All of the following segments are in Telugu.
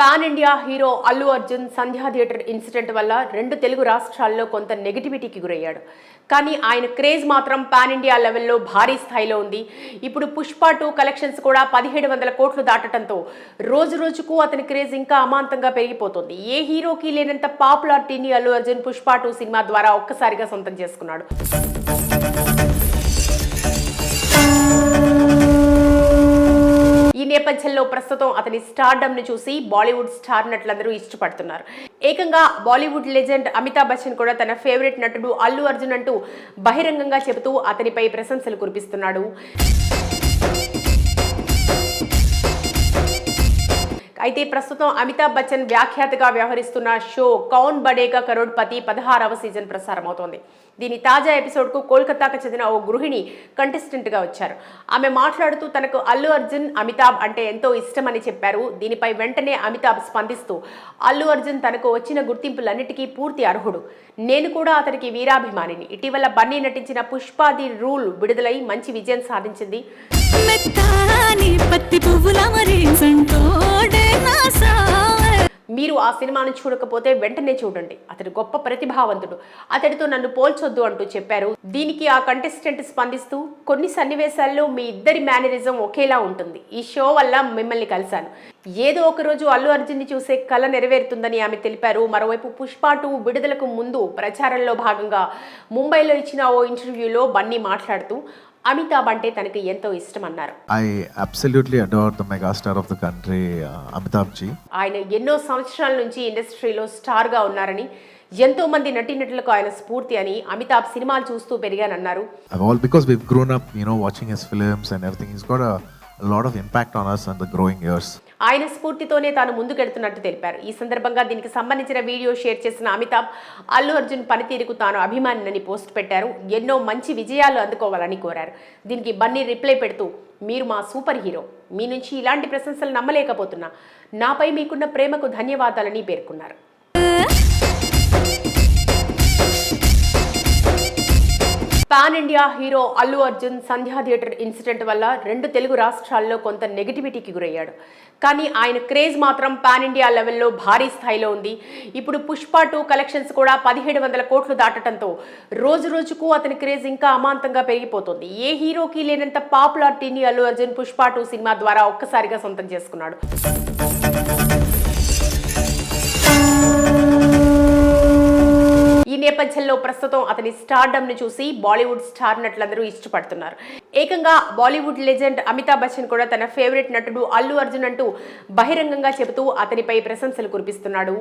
Pan India hero Allu Arjun Sandhya theatre incident వల్ల రెండు తెలుగు రాష్ట్రాల్లో కొంత నెగిటివిటీకి గురయ్యాడు. కానీ ఆయన క్రేజ్ మాత్రం పాన్ ఇండియా లెవెల్లో భారీ స్థాయిలో ఉంది. ఇప్పుడు పుష్ప 2 కలెక్షన్స్ కూడా 1700 కోట్లు దాటడంతో రోజు రోజుకు అతని క్రేజ్ ఇంకా అమాంతంగా పెరిగిపోతుంది. ఏ హీరోకి లేనంత పాపులారిటీని అల్లు అర్జున్ పుష్ప 2 సినిమా ద్వారా ఒక్కసారిగా సొంతం చేసుకున్నాడు. ఈ నేపథ్యంలో ప్రస్తుతం అతని స్టార్డమ్ ను చూసి బాలీవుడ్ స్టార్ నటులందరూ ఇష్టపడుతున్నారు. ఏకంగా బాలీవుడ్ లెజెండ్ అమితాబ్ బచ్చన్ కూడా తన ఫేవరెట్ నటుడు అల్లు అర్జున్ అంటూ బహిరంగంగా చెబుతూ అతనిపై ప్రశంసలు కురిపిస్తున్నాడు. అయితే ప్రస్తుతం అమితాబ్ బచ్చన్ వ్యాఖ్యాతగా వ్యవహరిస్తున్న షో కౌన్ బడేగా కరోడ్పతి 16వ సీజన్ ప్రసారమవుతోంది. దీని తాజా ఎపిసోడ్కు కోల్కతాకు చెందిన ఓ గృహిణి కంటెస్టెంట్గా వచ్చారు. ఆమె మాట్లాడుతూ తనకు అల్లు అర్జున్ అమితాబ్ అంటే ఎంతో ఇష్టమని చెప్పారు. దీనిపై వెంటనే అమితాబ్ స్పందిస్తూ అల్లు అర్జున్ తనకు వచ్చిన గుర్తింపులన్నిటికీ పూర్తి అర్హుడు, నేను కూడా అతనికి వీరాభిమానిని. ఇటీవల బన్నీ నటించిన పుష్ప ది రూల్ విడుదలై మంచి విజయం సాధించింది. మీరు ఆ సినిమాను చూడకపోతే వెంటనే చూడండి, అతడు గొప్ప ప్రతిభావంతుడు, అతడితో నన్ను పోల్చొద్దు అంటూ చెప్పారు. దీనికి ఆ కంటెస్టెంట్ స్పందిస్తూ కొన్ని సన్నివేశాల్లో మీ ఇద్దరి మేనరిజం ఒకేలా ఉంటుంది, ఈ షో వల్ల మిమ్మల్ని కలిశాను, ఏదో ఒక రోజు అల్లు అర్జున్ని చూసే కళ నెరవేరుతుందని ఆమె తెలిపారు. మరోవైపు పుష్ప 2 విడుదలకు ముందు ప్రచారంలో భాగంగా ముంబైలో ఇచ్చిన ఓ ఇంటర్వ్యూలో బన్నీ మాట్లాడుతూ అమితాబ్ అంటే తనకి ఎంతో ఇష్టం అన్నారు. I absolutely adore the megastar of the country, Amitabh ji. ఆయన ఎన్నో సంవత్సరాల నుంచి ఇండస్ట్రీలో స్టార్ గా ఉన్నారని, ఎంతో మంది నటీనటులకు ఆయన స్ఫూర్తి అని, అమితాబ్ సినిమాలు చూస్తూ పెరిగానన్నారు. All because we've grown up, watching his films and everything. He's got a lot of impact on us in the growing years. ఆయన స్ఫూర్తితోనే తాను ముందుకెళ్తున్నట్టు తెలిపారు. ఈ సందర్భంగా దీనికి సంబంధించిన వీడియో షేర్ చేసిన అమితాబ్ అల్లు అర్జున్ పనితీరుకు తాను అభిమానినని పోస్ట్ పెట్టారు. ఎన్నో మంచి విజయాలు అందుకోవాలని కోరారు. దీనికి బన్నీ రిప్లై పెడుతూ మీరు మా సూపర్ హీరో, మీ నుంచి ఇలాంటి ప్రశంసలు నమ్మలేకపోతున్నా, నాపై మీకున్న ప్రేమకు ధన్యవాదాలని పేర్కొన్నారు. Pan India hero Allu Arjun Sandhya theatre incident వల్ల రెండు తెలుగు రాష్ట్రాల్లో కొంత నెగిటివిటీకి గురయ్యాడు. కానీ ఆయన క్రేజ్ మాత్రం పాన్ ఇండియా లెవెల్లో భారీ స్థాయిలో ఉంది. ఇప్పుడు పుష్ప 2 కలెక్షన్స్ కూడా 1700 కోట్లు దాటడంతో రోజు రోజుకు అతని క్రేజ్ ఇంకా అమాంతంగా పెరిగిపోతుంది. ఏ హీరోకి లేనంత పాపులారిటీని అల్లు అర్జున్ పుష్ప 2 సినిమా ద్వారా ఒక్కసారిగా సొంతం చేసుకున్నాడు. ఈ నేపథ్యంలో ప్రస్తుతం అతని స్టార్డమ్ ను చూసి బాలీవుడ్ స్టార్ నటులందరూ ఇష్టపడుతున్నారు. ఏకంగా బాలీవుడ్ లెజెండ్ అమితాబ్ బచ్చన్ కూడా తన ఫేవరెట్ నటుడు అల్లు అర్జున్ అంటూ బహిరంగంగా చెబుతూ అతనిపై ప్రశంసలు కురిపిస్తున్నాడు.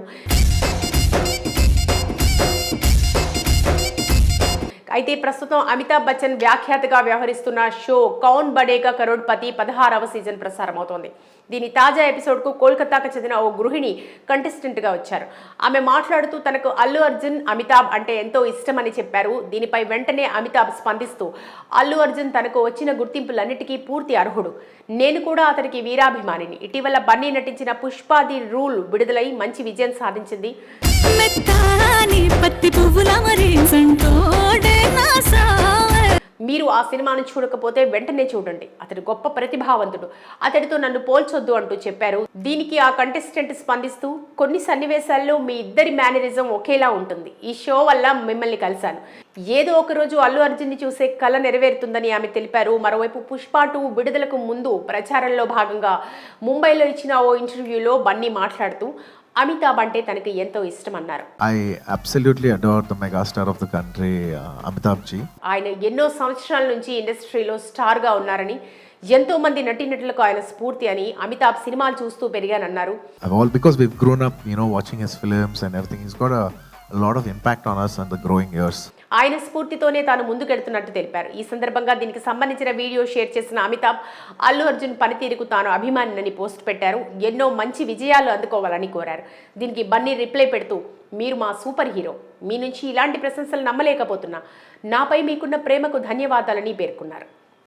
అయితే ప్రస్తుతం అమితాబ్ బచ్చన్ వ్యాఖ్యాతగా వ్యవహరిస్తున్న షో కౌన్ బడేగా కరోడ్పతి 16వ సీజన్ ప్రసారమవుతోంది. దీని తాజా ఎపిసోడ్కు కోల్కతాకు చెందిన ఓ గృహిణి కంటెస్టెంట్గా వచ్చారు. ఆమె మాట్లాడుతూ తనకు అల్లు అర్జున్ అమితాబ్ అంటే ఎంతో ఇష్టమని చెప్పారు. దీనిపై వెంటనే అమితాబ్ స్పందిస్తూ అల్లు అర్జున్ తనకు వచ్చిన గుర్తింపులన్నిటికీ పూర్తి అర్హుడు, నేను కూడా అతనికి వీరాభిమానిని. ఇటీవల బన్నీ నటించిన పుష్ప ది రూల్ విడుదలై మంచి విజయం సాధించింది. మీరు ఆ సినిమాను చూడకపోతే వెంటనే చూడండి, అతడు గొప్ప ప్రతిభావంతుడు, అతడితో నన్ను పోల్చొద్దు అంటూ చెప్పారు. దీనికి ఆ కంటెస్టెంట్ స్పందిస్తూ కొన్ని సన్నివేశాల్లో మీ ఇద్దరి మేనరిజం ఒకేలా ఉంటుంది, ఈ షో వల్ల మిమ్మల్ని కలిశాను, ఏదో ఒక రోజు అల్లు అర్జున్ని చూసే కళ నెరవేరుతుందని ఆమె తెలిపారు. మరోవైపు పుష్ప 2 విడుదలకు ముందు ప్రచారంలో భాగంగా ముంబైలో ఇచ్చిన ఓ ఇంటర్వ్యూలో బన్నీ మాట్లాడుతూ అమితాబ్ అంటే తనకి ఎంతో ఇష్టం అన్నారు. I absolutely adore the megastar of the country, Amitabh ji. ఆయన ఎన్నో సంవత్సరాల నుంచి ఇండస్ట్రీలో స్టార్ గా ఉన్నారని, ఎంతో మంది నటీనటులకు ఆయన స్ఫూర్తి అని, అమితాబ్ సినిమాలు చూస్తూ పెరిగానన్నారు. All because we've grown up, watching his films and everything. He's got a lot of impact on us in the growing years. ఆయన స్ఫూర్తితోనే తాను ముందుకెళ్తున్నట్టు తెలిపారు. ఈ సందర్భంగా దీనికి సంబంధించిన వీడియో షేర్ చేసిన అమితాబ్ అల్లు అర్జున్ పనితీరుకు తాను అభిమానినని పోస్ట్ పెట్టారు. ఎన్నో మంచి విజయాలు అందుకోవాలని కోరారు. దీనికి బన్నీ రిప్లై పెడుతూ మీరు మా సూపర్ హీరో, మీ నుంచి ఇలాంటి ప్రశంసలు నమ్మలేకపోతున్నా, నాపై మీకున్న ప్రేమకు ధన్యవాదాలని పేర్కొన్నారు.